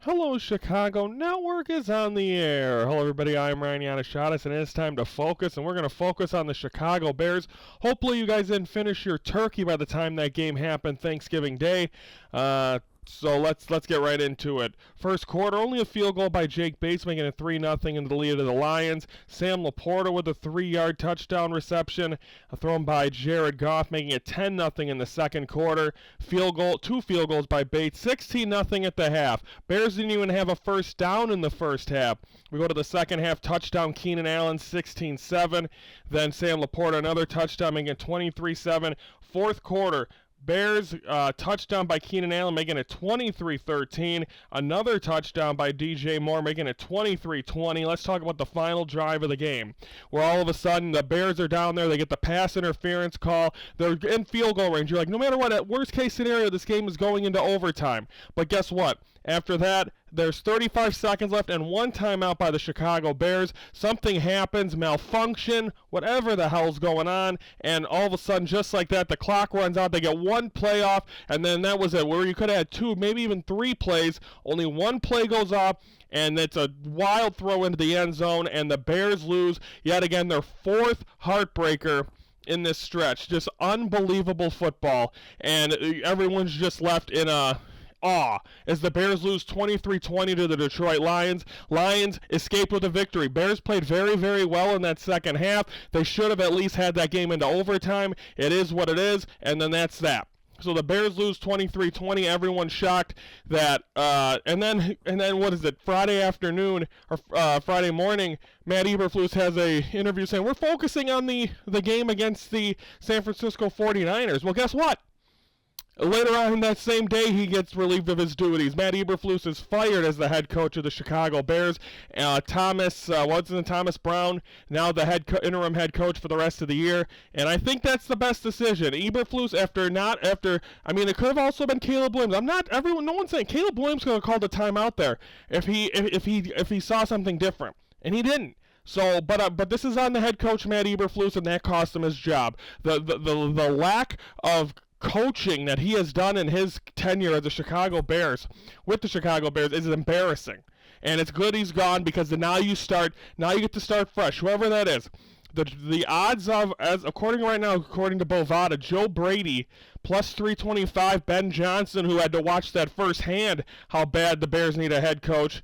Hello, Chicago Network is on the air. Hello, everybody. I'm Ryan Yanishatis, and it's time to focus, and we're going to focus on the Chicago Bears. Hopefully, you guys didn't finish your turkey by the time that game happened Thanksgiving Day. So let's get right into it. First quarter, only a field goal by Jake Bates, making it 3-0 into the lead of the Lions. Sam Laporta with a 3-yard touchdown reception, thrown by Jared Goff, making it 10-0 in the second quarter. Two field goals by Bates, 16-0 at the half. Bears didn't even have a first down in the first half. We go to the second half, touchdown Keenan Allen, 16-7. Then Sam Laporta, another touchdown, making it 23-7. Fourth quarter, Bears touchdown by Keenan Allen, making it 23-13. Another touchdown by DJ Moore, making it 23-20. Let's talk about the final drive of the game, where all of a sudden the Bears are down there. They get the pass interference call. They're in field goal range. You're like, no matter what, at worst case scenario, this game is going into overtime. But guess what? After that, there's 35 seconds left and one timeout by the Chicago Bears. Something happens, malfunction, whatever the hell's going on, and all of a sudden, just like that, the clock runs out. They get one play off, and then that was it, where you could have had two, maybe even three plays. Only one play goes off, and it's a wild throw into the end zone, and the Bears lose yet again their fourth heartbreaker in this stretch. Just unbelievable football, and everyone's just left in a awe as the Bears lose 23-20 to the Detroit Lions. Lions escaped with a victory. Bears played very, very well in that second half. They should have at least had that game into overtime. It is what it is, and then that's that. So the Bears lose 23-20. Everyone's shocked that, and then what is it? Friday afternoon or Friday morning, Matt Eberflus has a interview saying we're focusing on the game against the San Francisco 49ers. Well, guess what? Later on that same day, he gets relieved of his duties. Matt Eberflus is fired as the head coach of the Chicago Bears. Thomas Brown, now the interim head coach for the rest of the year. And I think that's the best decision. Eberflus, it could have also been Caleb Williams. No one's saying Caleb Williams could have called a timeout there if he saw something different, and he didn't. So, but this is on the head coach Matt Eberflus, and that cost him his job. The lack of coaching that he has done in his tenure as with the Chicago Bears is embarrassing. And it's good he's gone, because now you get to start fresh, whoever that is. The odds of, according to Bovada, Joe Brady plus 325, Ben Johnson, who had to watch that firsthand how bad the Bears need a head coach.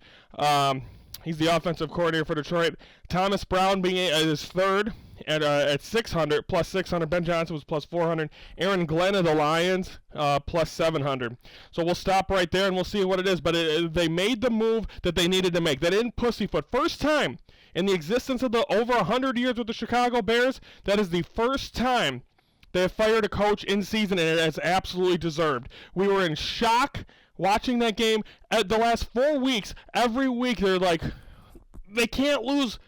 He's the offensive coordinator for Detroit. Thomas Brown being his third at 600, plus 600. Ben Johnson was plus 400. Aaron Glenn of the Lions, plus 700. So we'll stop right there and we'll see what it is. But they made the move that they needed to make. They didn't pussyfoot. First time in the existence of the over 100 years with the Chicago Bears, that is the first time they have fired a coach in season, and it is absolutely deserved. We were in shock watching that game. At the last 4 weeks, every week they're like, they can't lose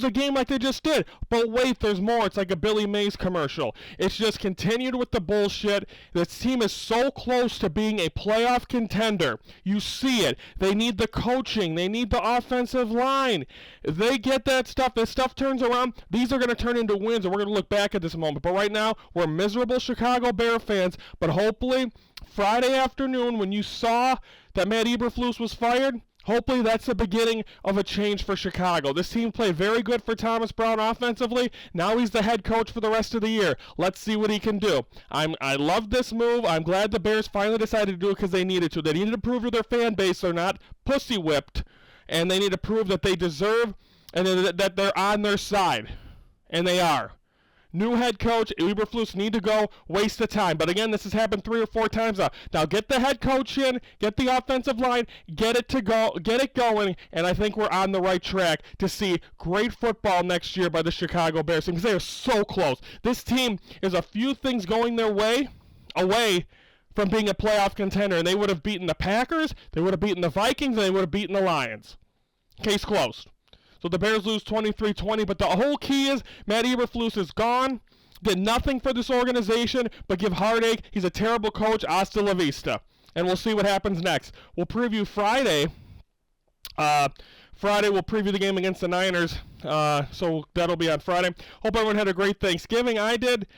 a game like they just did. But wait, there's more. It's like a Billy Mays commercial. It's just continued with the bullshit. This team is so close to being a playoff contender. You see it. They need the coaching. They need the offensive line. If they get that stuff, this stuff turns around, these are going to turn into wins, and we're going to look back at this moment. But right now, we're miserable Chicago Bear fans. But hopefully, Friday afternoon, when you saw that Matt Eberflus was fired, hopefully that's the beginning of a change for Chicago. This team played very good for Thomas Brown offensively. Now he's the head coach for the rest of the year. Let's see what he can do. I love this move. I'm glad the Bears finally decided to do it because they needed to. They needed to prove to their fan base they're not pussy whipped, and they need to prove that they deserve and that they're on their side. And they are. New head coach, Eberflus, need to go, waste the time. But again, this has happened 3 or 4 times now. Now get the head coach in, get the offensive line, get it going, and I think we're on the right track to see great football next year by the Chicago Bears, because they are so close. This team is a few things going their way, away from being a playoff contender, and they would have beaten the Packers, they would have beaten the Vikings, and they would have beaten the Lions. Case closed. So the Bears lose 23-20, but the whole key is Matt Eberflus is gone. Did nothing for this organization but give heartache. He's a terrible coach. Hasta la vista. And we'll see what happens next. We'll preview Friday. We'll preview the game against the Niners. So that'll be on Friday. Hope everyone had a great Thanksgiving. I did.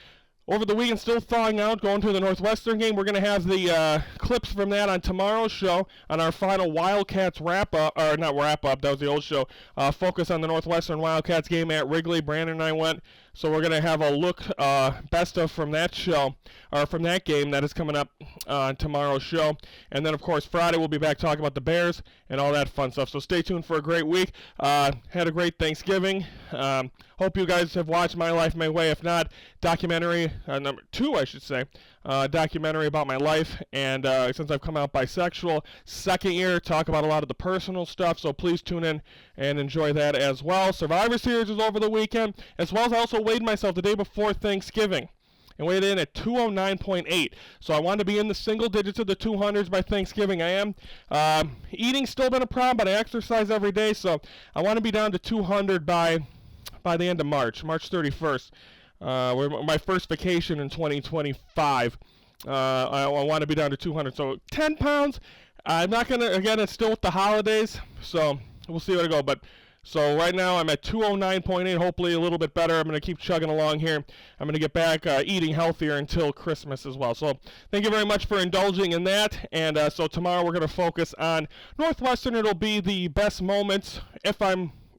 over the weekend, still thawing out, going to the Northwestern game. We're going to have the clips from that on tomorrow's show on our final Wildcats wrap-up, or not wrap-up, that was the old show, focus on the Northwestern Wildcats game at Wrigley. Brandon and I went, so we're going to have a look, best of from that show, or from that game that is coming up on tomorrow's show. And then, of course, Friday we'll be back talking about the Bears and all that fun stuff. So stay tuned for a great week. Had a great Thanksgiving. Hope you guys have watched My Life, My Way. If not, documentary, number 2, I should say, documentary about my life. And since I've come out bisexual, second year, talk about a lot of the personal stuff. So please tune in and enjoy that as well. Survivor Series is over the weekend, as well as I also weighed myself the day before Thanksgiving and weighed in at 209.8. So I want to be in the single digits of the 200s by Thanksgiving. I am. Eating still been a problem, but I exercise every day, so I want to be down to 200 by the end of March 31st. My first vacation in 2025. I want to be down to 200. So 10 pounds. I'm not going to, again, it's still with the holidays, so we'll see where to go. But so right now I'm at 209.8, hopefully a little bit better. I'm going to keep chugging along here. I'm going to get back eating healthier until Christmas as well. So thank you very much for indulging in that. And so tomorrow we're going to focus on Northwestern. It'll be the best moments if I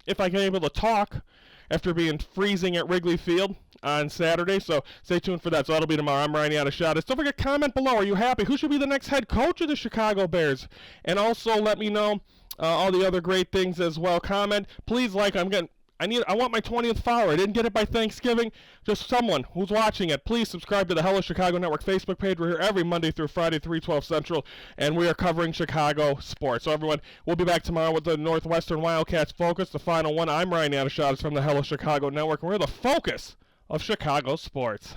can able to talk after being freezing at Wrigley Field on Saturday. So stay tuned for that. So that'll be tomorrow. I'm Ryan Yatashadas. Don't forget, comment below. Are you happy? Who should be the next head coach of the Chicago Bears? And also let me know all the other great things as well. Comment. Please like. I want my 20th follower. I didn't get it by Thanksgiving. Just someone who's watching it. Please subscribe to the Hello Chicago Network Facebook page. We're here every Monday through Friday, 3:12 Central, and we are covering Chicago sports. So everyone, we'll be back tomorrow with the Northwestern Wildcats Focus, the final one. I'm Ryan Yatashadas from the Hello Chicago Network, and we're the focus of Chicago sports.